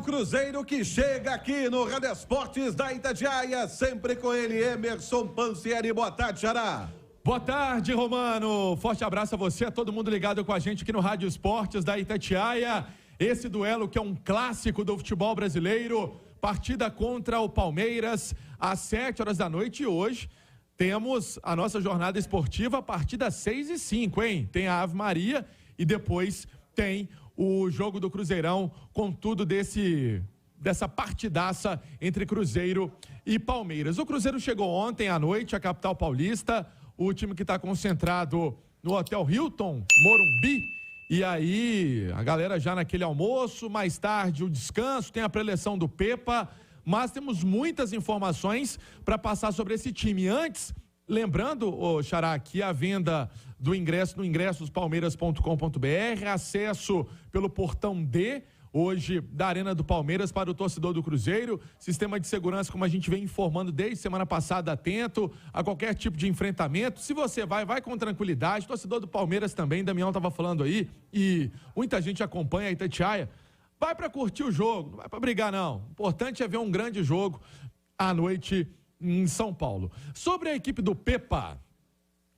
Cruzeiro que chega aqui no Rádio Esportes da Itatiaia, sempre com ele, Emerson Pansieri. Boa tarde, Xará. Boa tarde, Romano. Forte abraço a você, a todo mundo ligado com a gente aqui no Rádio Esportes da Itatiaia. Esse duelo que é um clássico do futebol brasileiro, partida contra o Palmeiras às 7 horas da noite. E hoje temos a nossa jornada esportiva a partir das 6h05, hein? Tem a Ave Maria e depois tem o jogo do Cruzeirão, com tudo dessa partidaça entre Cruzeiro e Palmeiras. O Cruzeiro chegou ontem à noite à capital paulista, o time que está concentrado no Hotel Hilton, Morumbi, e aí a galera já naquele almoço, mais tarde o descanso, tem a preleção do Pepa, mas temos muitas informações para passar sobre esse time. Antes, lembrando, Xará, que a venda do ingresso no ingressospalmeiras.com.br, acesso pelo portão D, hoje, da Arena do Palmeiras para o torcedor do Cruzeiro, sistema de segurança, como a gente vem informando desde semana passada, atento a qualquer tipo de enfrentamento. Se você vai com tranquilidade. Torcedor do Palmeiras também, Damião estava falando aí, e muita gente acompanha a Itatiaia, vai para curtir o jogo, não vai para brigar não. O importante é ver um grande jogo à noite em São Paulo. Sobre a equipe do Pepa,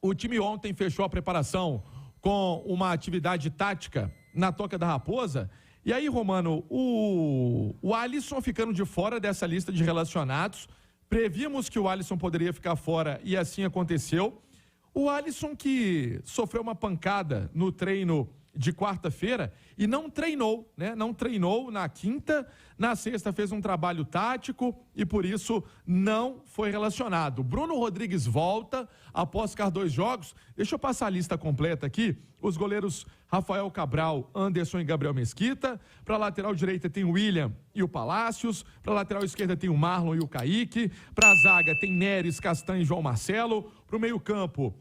o time ontem fechou a preparação com uma atividade tática na Toca da Raposa. E aí, Romano, o Alisson ficando de fora dessa lista de relacionados. Prevíamos que o Alisson poderia ficar fora e assim aconteceu. O Alisson que sofreu uma pancada no treino de quarta-feira e não treinou, né? Não treinou na quinta, na sexta fez um trabalho tático e por isso não foi relacionado. Bruno Rodrigues volta após ficar 2 jogos. Deixa eu passar a lista completa aqui. Os goleiros Rafael Cabral, Anderson e Gabriel Mesquita. Para a lateral direita tem o William e o Palácios. Para a lateral esquerda tem o Marlon e o Kaique. Para a zaga tem Neres, Castanho e João Marcelo. Para o meio-campo,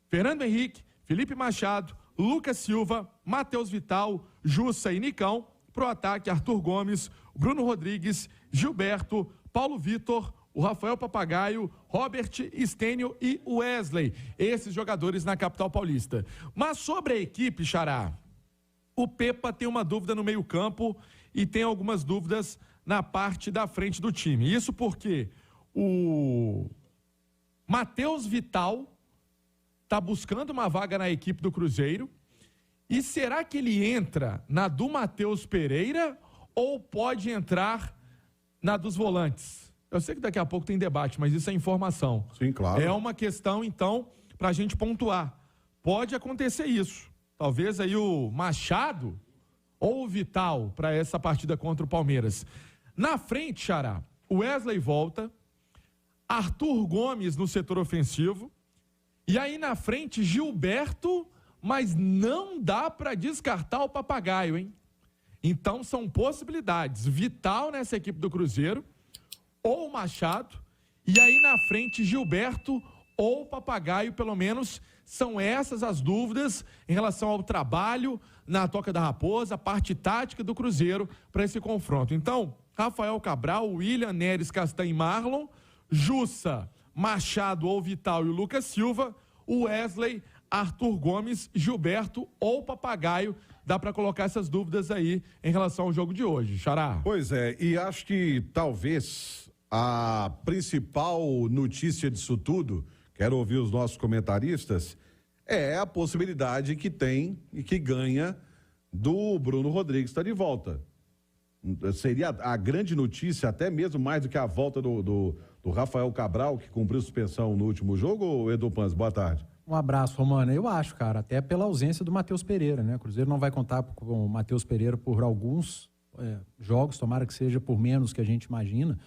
Fernando Henrique, Felipe Machado, Lucas Silva, Matheus Vital, Jussa e Nicão. Pro ataque, Arthur Gomes, Bruno Rodrigues, Gilberto, Paulo Vitor, o Rafael Papagaio, Robert Stênio e Wesley. Esses jogadores na capital paulista. Mas sobre a equipe, Xará, o Pepa tem uma dúvida no meio-campo e tem algumas dúvidas na parte da frente do time. Isso porque o Matheus Vital está buscando uma vaga na equipe do Cruzeiro. E será que ele entra na do Matheus Pereira ou pode entrar na dos volantes? Eu sei que daqui a pouco tem debate, mas isso é informação. Sim, claro. É uma questão, então, para a gente pontuar. Pode acontecer isso. Talvez aí o Machado ou o Vital para essa partida contra o Palmeiras. Na frente, Xará, o Wesley volta, Arthur Gomes no setor ofensivo, e aí na frente, Gilberto, mas não dá para descartar o Papagaio, hein? Então são possibilidades. Vital nessa equipe do Cruzeiro, ou Machado, e aí na frente, Gilberto ou Papagaio, pelo menos são essas as dúvidas em relação ao trabalho na Toca da Raposa, a parte tática do Cruzeiro para esse confronto. Então, Rafael Cabral, William, Neres, Castanho e Marlon, Jussa, Machado ou Vital e o Lucas Silva, o Wesley, Arthur Gomes, Gilberto ou Papagaio. Dá para colocar essas dúvidas aí em relação ao jogo de hoje, Xará. Pois é, e acho que talvez a principal notícia disso tudo, quero ouvir os nossos comentaristas, é a possibilidade que tem e que ganha do Bruno Rodrigues estar de volta. Seria a grande notícia, até mesmo mais do que a volta do Rafael Cabral, que cumpriu suspensão no último jogo. Edu Panz, boa tarde. Um abraço, Romano. Eu acho, cara, até pela ausência do Matheus Pereira, né? O Cruzeiro não vai contar com o Matheus Pereira por alguns jogos, tomara que seja por menos que a gente imagina.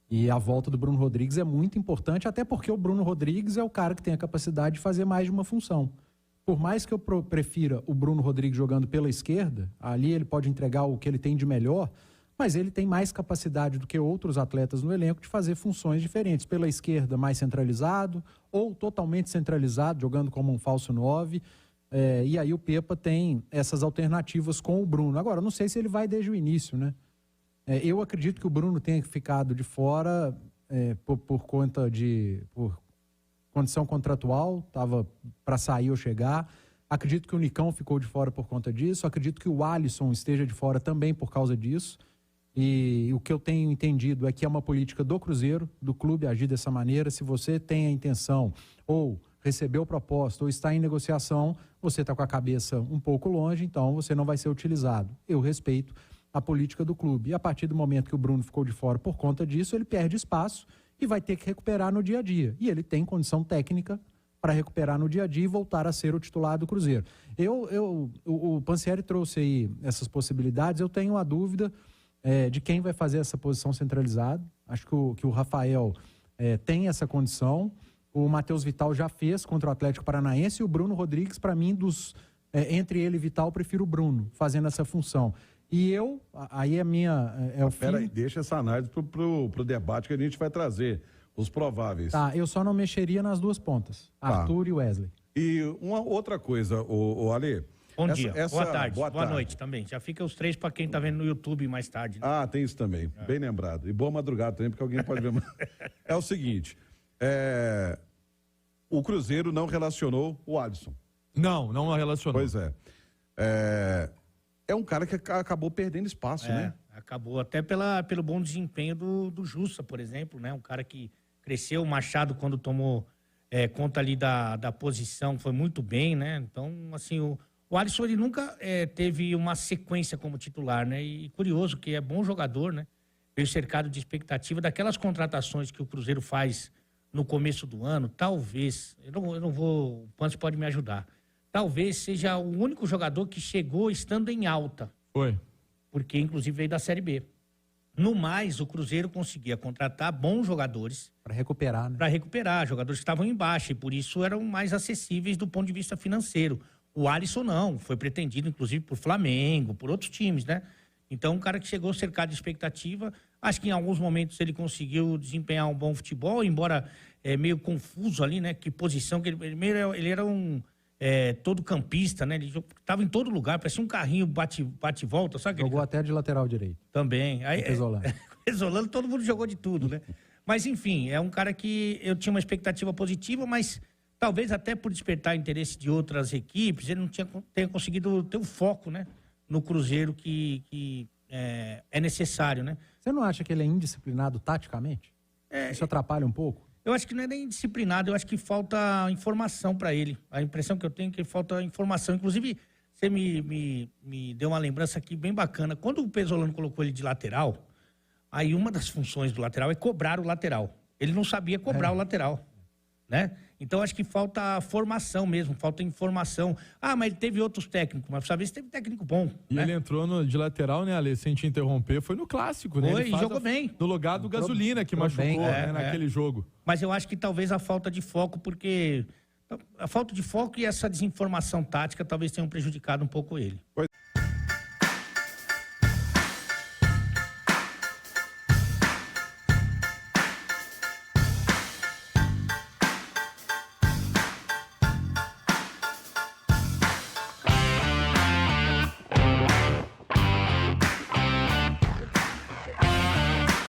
E a volta do Bruno Rodrigues é muito importante, até porque o Bruno Rodrigues é o cara que tem a capacidade de fazer mais de uma função. Por mais que eu prefira o Bruno Rodrigues jogando pela esquerda, ali ele pode entregar o que ele tem de melhor, mas ele tem mais capacidade do que outros atletas no elenco de fazer funções diferentes. Pela esquerda, mais centralizado, ou totalmente centralizado, jogando como um falso 9. E aí o Pepa tem essas alternativas com o Bruno. Agora, não sei se ele vai desde o início, né? Eu acredito que o Bruno tenha ficado de fora por condição contratual, estava para sair ou chegar. Acredito que o Nicão ficou de fora por conta disso. Acredito que o Alisson esteja de fora também por causa disso. E o que eu tenho entendido é que é uma política do Cruzeiro, do clube agir dessa maneira. Se você tem a intenção ou recebeu proposta ou está em negociação, você está com a cabeça um pouco longe, então você não vai ser utilizado. Eu respeito a política do clube. E a partir do momento que o Bruno ficou de fora por conta disso, ele perde espaço e vai ter que recuperar no dia a dia. E ele tem condição técnica para recuperar no dia a dia e voltar a ser o titular do Cruzeiro. O Pansieri trouxe aí essas possibilidades, eu tenho a dúvida de quem vai fazer essa posição centralizada. Acho que o Rafael tem essa condição. O Matheus Vital já fez contra o Atlético Paranaense e o Bruno Rodrigues, para mim, entre ele e Vital, eu prefiro o Bruno fazendo essa função. E aí a minha... Peraí, deixa essa análise pro debate que a gente vai trazer, os prováveis. Tá, eu só não mexeria nas duas pontas, Arthur e Wesley. E uma outra coisa, o Ale... Bom dia, boa tarde, boa noite também. Já fica os 3 para quem tá vendo no YouTube mais tarde. Né? Ah, tem isso também, bem lembrado. E boa madrugada também, porque alguém pode ver. É o seguinte, o Cruzeiro não relacionou o Alisson. Não relacionou. Pois é. É um cara que acabou perdendo espaço, né? Acabou até pelo bom desempenho do Jussa, por exemplo, né? Um cara que cresceu, o Machado, quando tomou conta ali da posição, foi muito bem, né? Então, assim, o Alisson, ele nunca teve uma sequência como titular, né? E curioso que é bom jogador, né? Veio cercado de expectativa daquelas contratações que o Cruzeiro faz no começo do ano, talvez, eu não vou, o Panso pode me ajudar, talvez seja o único jogador que chegou estando em alta. Foi. Porque, inclusive, veio da Série B. No mais, o Cruzeiro conseguia contratar bons jogadores. Para recuperar, né? Para recuperar, jogadores que estavam em baixa e, por isso, eram mais acessíveis do ponto de vista financeiro. O Alisson não, foi pretendido, inclusive, por Flamengo, por outros times, né? Então, um cara que chegou cercado de expectativa, acho que em alguns momentos ele conseguiu desempenhar um bom futebol, embora meio confuso ali, né? Que posição, que ele era um... todo campista, né? Ele estava em todo lugar, parecia um carrinho bate e volta, sabe? Jogou até de lateral direito. Também. Aí, Pesolano. Pesolano, todo mundo jogou de tudo, né? Mas, enfim, é um cara que eu tinha uma expectativa positiva, mas talvez até por despertar interesse de outras equipes, ele não tenha conseguido ter o foco, né? No Cruzeiro que é necessário, né? Você não acha que ele é indisciplinado taticamente? Isso atrapalha um pouco? Eu acho que não é nem disciplinado, eu acho que falta informação para ele. A impressão que eu tenho é que falta informação. Inclusive, você me deu uma lembrança aqui bem bacana. Quando o Pesolano colocou ele de lateral, aí uma das funções do lateral é cobrar o lateral. Ele não sabia cobrar o lateral, né? Então, acho que falta formação mesmo, falta informação. Ah, mas ele teve outros técnicos, mas precisa ver se teve técnico bom. E né? ele entrou de lateral, né, Ale? Sem te interromper, foi no clássico, né? Foi, Ele jogou bem. No lugar do Gasolina, que machucou bem, naquele jogo. Mas eu acho que talvez a falta de foco, porque a falta de foco e essa desinformação tática talvez tenham prejudicado um pouco ele.